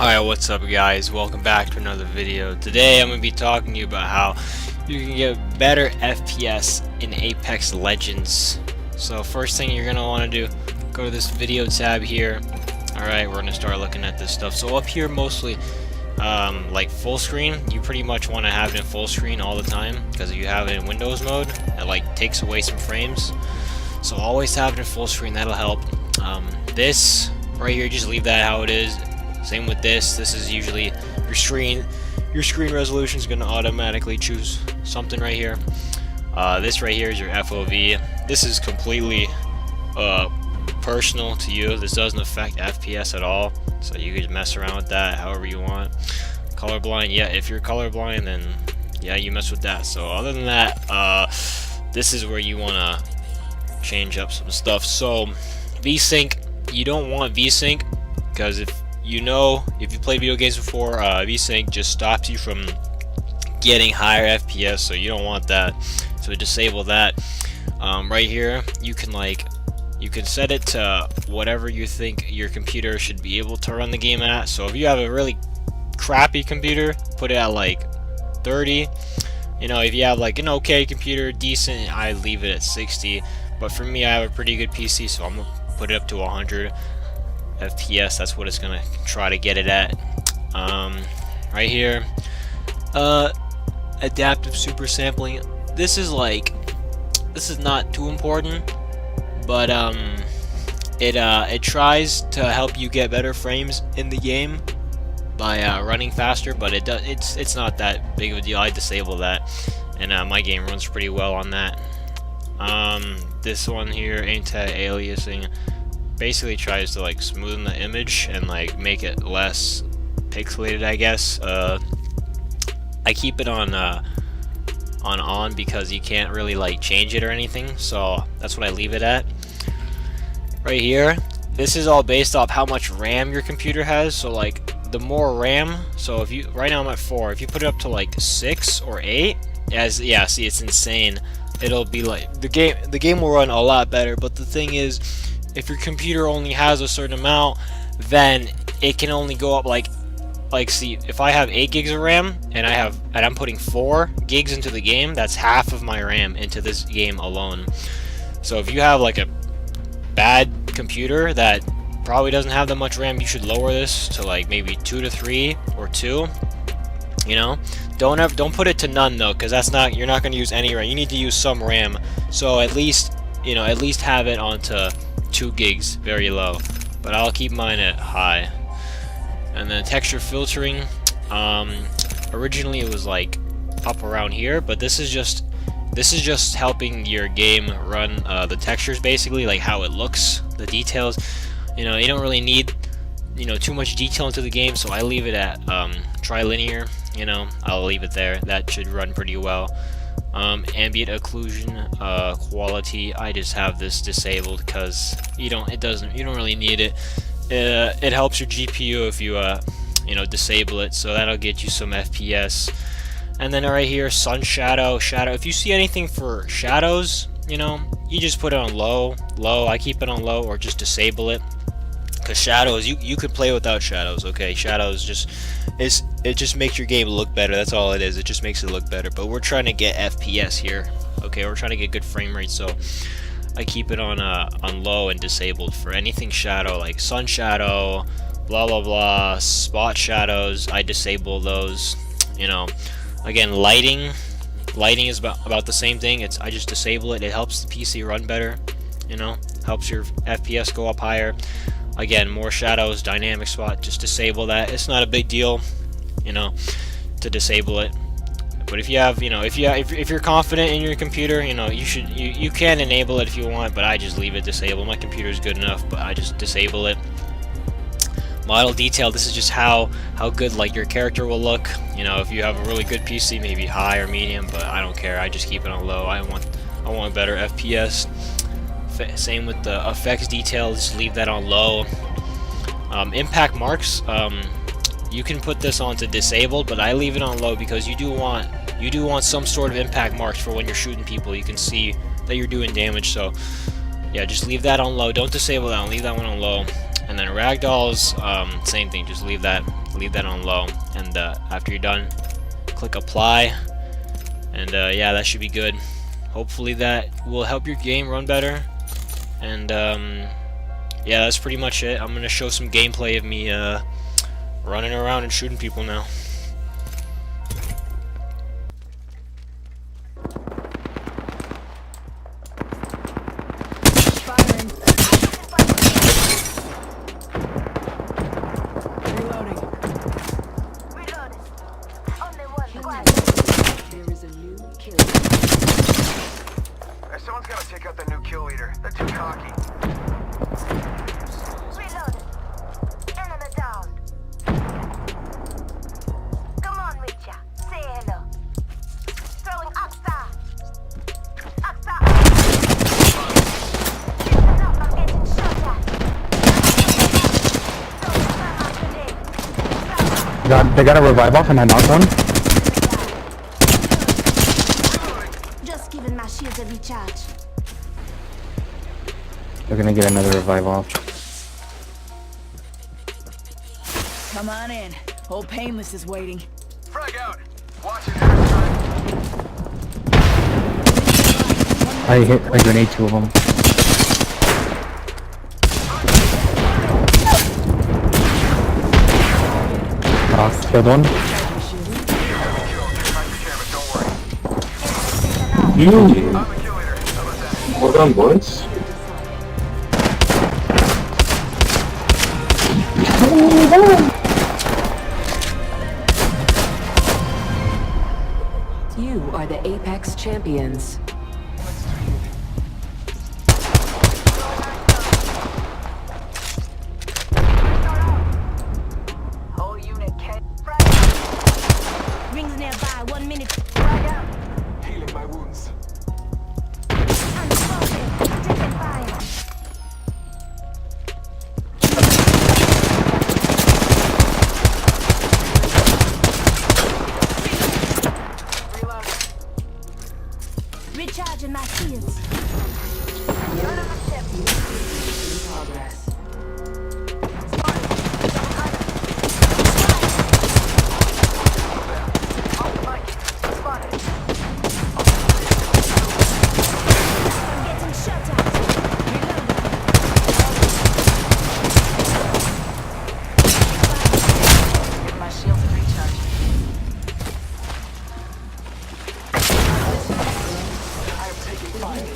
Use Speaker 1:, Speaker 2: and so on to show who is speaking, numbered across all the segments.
Speaker 1: Alright, what's up guys? Welcome back to another video. Today I'm going to be talking to you about how you can get better FPS in Apex Legends. So first thing you're going to want to do, go to this video tab here. Alright, we're going to start looking at this stuff. So up here mostly, like full screen, you pretty much want to have it in full screen all the time. Because if you have it in Windows mode, it like takes away some frames. So always have it in full screen, that'll help. This right here, just leave that how it is. Same with this. This is usually your screen resolution is going to automatically choose something right here. This right here is your FOV. This is completely personal to you. This doesn't affect FPS at all, so you can mess around with that however you want. Colorblind, yeah, if you're colorblind, then yeah, you mess with that. So other than that, this is where you want to change up some stuff. So VSync, you don't want VSync because if you played video games before, VSync just stops you from getting higher FPS, so you don't want that. So disable that. Right here, you can set it to whatever you think your computer should be able to run the game at. So if you have a really crappy computer, put it at like 30. You know, if you have like an okay computer, decent, I leave it at 60. But for me, I have a pretty good PC, so I'm gonna put it up to 100 FPS. That's what it's gonna try to get it at. Right here, adaptive super sampling. This is not too important, but it tries to help you get better frames in the game by running faster, but it's not that big of a deal. I disable that, and my game runs pretty well on that. This one here, anti-aliasing, basically tries to like smoothen the image and like make it less pixelated, I guess. I keep it on because you can't really like change it or anything, so that's what I leave it at. Right here, this is all based off how much RAM your computer has. So like the more RAM, so if you right now I'm at 4, if you put it up to like 6 or 8, yeah, see, it's insane. It'll be like the game will run a lot better. But the thing is, if your computer only has a certain amount, then it can only go up like see, if I have 8 gigs of RAM and I'm putting 4 gigs into the game, that's half of my RAM into this game alone. So if you have like a bad computer that probably doesn't have that much RAM, you should lower this to like maybe 2 to 3 or 2. You know, don't put it to none though, because you're not going to use any RAM. You need to use some RAM. So at least have it onto 2 gigs, very low. But I'll keep mine at high. And then texture filtering, originally it was like up around here, but this is just helping your game run the textures, basically, like how it looks, the details. You know, you don't really need too much detail into the game, so I leave it at trilinear. You know, I'll leave it there. That should run pretty well. Ambient occlusion quality, I just have this disabled because you don't really need it. It helps your GPU if you disable it, so that'll get you some FPS. And then right here, sun shadow. If you see anything for shadows, you just put it on low. I keep it on low, or just disable it. Because shadows, you could play without shadows. Okay, shadows it just makes your game look better. That's all it is. It just makes it look better. But we're trying to get FPS here. Okay, we're trying to get good frame rate, so I keep it on low and disabled for anything shadow, like sun shadow, blah blah blah, spot shadows. I disable those. Again, lighting is about the same thing. I just disable it. It helps the PC run better. Helps your FPS go up higher. Again, more shadows, dynamic spot, just disable that. It's not a big deal, to disable it. But if you have, if you're confident in your computer, you can enable it if you want, but I just leave it disabled. My computer is good enough, but I just disable it. Model detail, this is just how good like your character will look. If you have a really good PC, maybe high or medium, but I don't care. I just keep it on low. I want better FPS. Same with the effects detail, just leave that on low. Impact marks, you can put this on to disabled, but I leave it on low because you do want some sort of impact marks for when you're shooting people. You can see that you're doing damage. So yeah, just leave that on low. Don't disable that one, leave that one on low. And then ragdolls, same thing, just leave that leave that on low, and after you're done, click apply, and yeah, that should be good. Hopefully that will help your game run better. And yeah, that's pretty much it. I'm gonna show some gameplay of me running around and shooting people now.
Speaker 2: Someone's gotta take out the new kill leader. They're too cocky.
Speaker 3: Reload. Enemy down. Come on, Richa. Say hello. Throwing Oxa. Oxa. Listen up, I'm getting shot at.
Speaker 4: They got a revive off and I knocked one.
Speaker 3: Just giving my shields a recharge.
Speaker 4: They're gonna get another revive off.
Speaker 5: Come on in. Old Painless is waiting.
Speaker 2: Frag out. Watch it every time.
Speaker 4: I hit a grenade 2 of them. Killed one. You.
Speaker 2: I'm the kill leader. How about that?
Speaker 4: Well done, boys.
Speaker 6: You are the Apex Champions.
Speaker 3: Whole unit can rings nearby. 1 minute. Frag out.
Speaker 2: Healing my wounds.
Speaker 3: I'm smoking. Taking fire.
Speaker 2: Reload.
Speaker 3: Recharging my shields.
Speaker 6: In progress.
Speaker 3: I'm getting shot at.
Speaker 5: Give my shields a recharge.
Speaker 2: I am taking fire.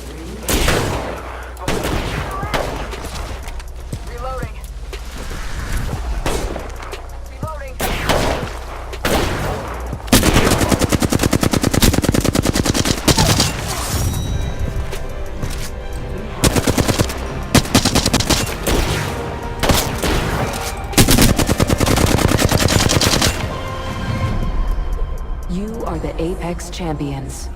Speaker 2: Reloading. Reloading.
Speaker 6: You are the Apex Champions.